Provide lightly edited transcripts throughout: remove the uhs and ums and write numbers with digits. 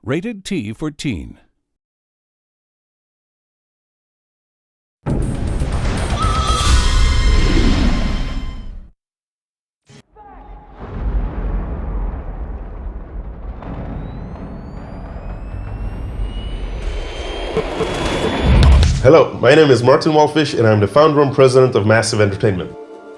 Rated T for Teen. Hello, my name is Martin Wallfish and I'm the founder and president of Massive Entertainment.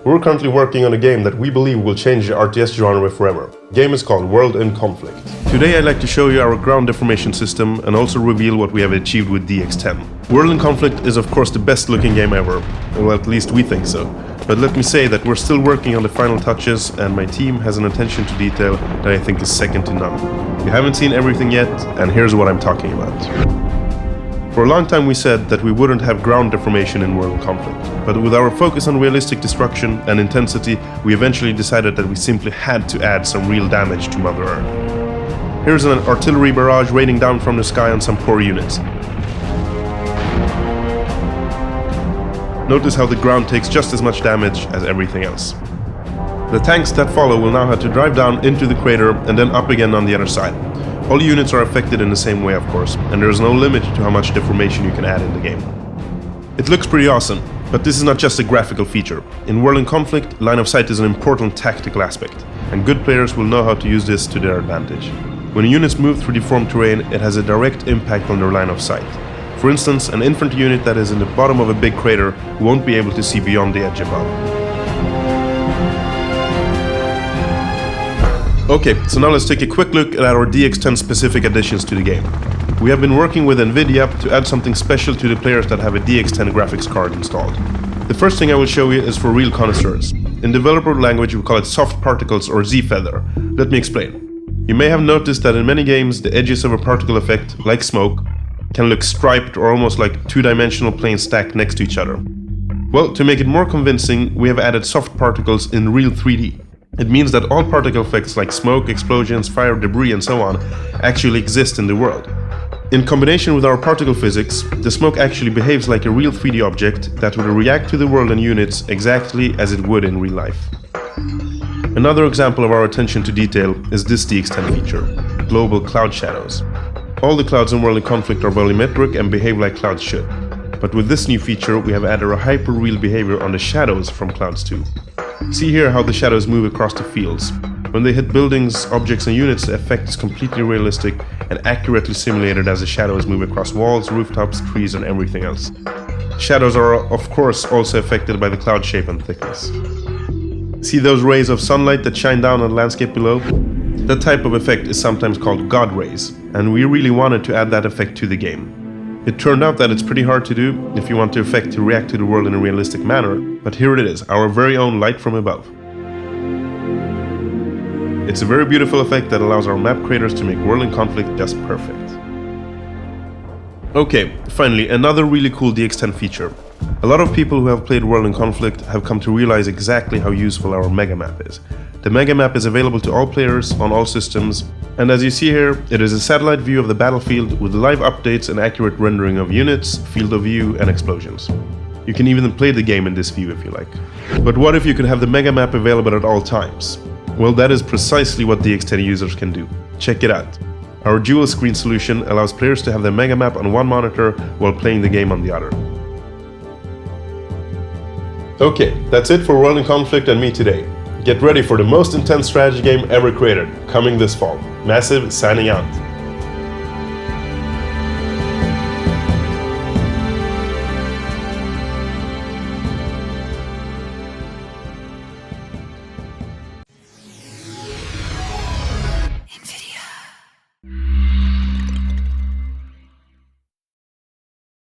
We're currently working on a game that we believe will change the RTS genre forever. The game is called World in Conflict. Today I'd like to show you our ground deformation system and also reveal what we have achieved with DX10. World in Conflict is of course the best looking game ever, well at least we think so. But let me say that we're still working on the final touches and my team has an attention to detail that I think is second to none. You haven't seen everything yet and here's what I'm talking about. For a long time we said that we wouldn't have ground deformation in World in Conflict, but with our focus on realistic destruction and intensity, we eventually decided that we simply had to add some real damage to Mother Earth. Here's an artillery barrage raining down from the sky on some poor units. Notice how the ground takes just as much damage as everything else. The tanks that follow will now have to drive down into the crater and then up again on the other side. All units are affected in the same way, of course, and there is no limit to how much deformation you can add in the game. It looks pretty awesome, but this is not just a graphical feature. In World in Conflict, line of sight is an important tactical aspect, and good players will know how to use this to their advantage. When units move through deformed terrain, it has a direct impact on their line of sight. For instance, an infantry unit that is in the bottom of a big crater won't be able to see beyond the edge above. Okay, so now let's take a quick look at our DX10 specific additions to the game. We have been working with NVIDIA to add something special to the players that have a DX10 graphics card installed. The first thing I will show you is for real connoisseurs. In developer language we call it soft particles or Z-feather. Let me explain. You may have noticed that in many games the edges of a particle effect, like smoke, can look striped or almost like two-dimensional planes stacked next to each other. Well, to make it more convincing, we have added soft particles in real 3D. It means that all particle effects like smoke, explosions, fire, debris and so on actually exist in the world. In combination with our particle physics, the smoke actually behaves like a real 3D object that would react to the world and units exactly as it would in real life. Another example of our attention to detail is this DX10 feature, global cloud shadows. All the clouds in World in Conflict are volumetric and behave like clouds should. But with this new feature we have added a hyper-real behavior on the shadows from clouds too. See here how the shadows move across the fields. When they hit buildings, objects and units, the effect is completely realistic and accurately simulated as the shadows move across walls, rooftops, trees and everything else. Shadows are of course also affected by the cloud shape and thickness. See those rays of sunlight that shine down on the landscape below? That type of effect is sometimes called God rays, and we really wanted to add that effect to the game. It turned out that it's pretty hard to do if you want the effect to react to the world in a realistic manner, but here it is, our very own light from above. It's a very beautiful effect that allows our map creators to make World in Conflict just perfect. Okay, finally, another really cool DX10 feature. A lot of people who have played World in Conflict have come to realize exactly how useful our mega map is. The mega map is available to all players on all systems, and as you see here, it is a satellite view of the battlefield with live updates and accurate rendering of units, field of view and explosions. You can even play the game in this view if you like. But what if you could have the mega map available at all times? Well, that is precisely what DX10 users can do. Check it out. Our dual screen solution allows players to have the mega map on one monitor while playing the game on the other. Okay, that's it for World in Conflict and me today. Get ready for the most intense strategy game ever created, coming this fall. Massive signing out.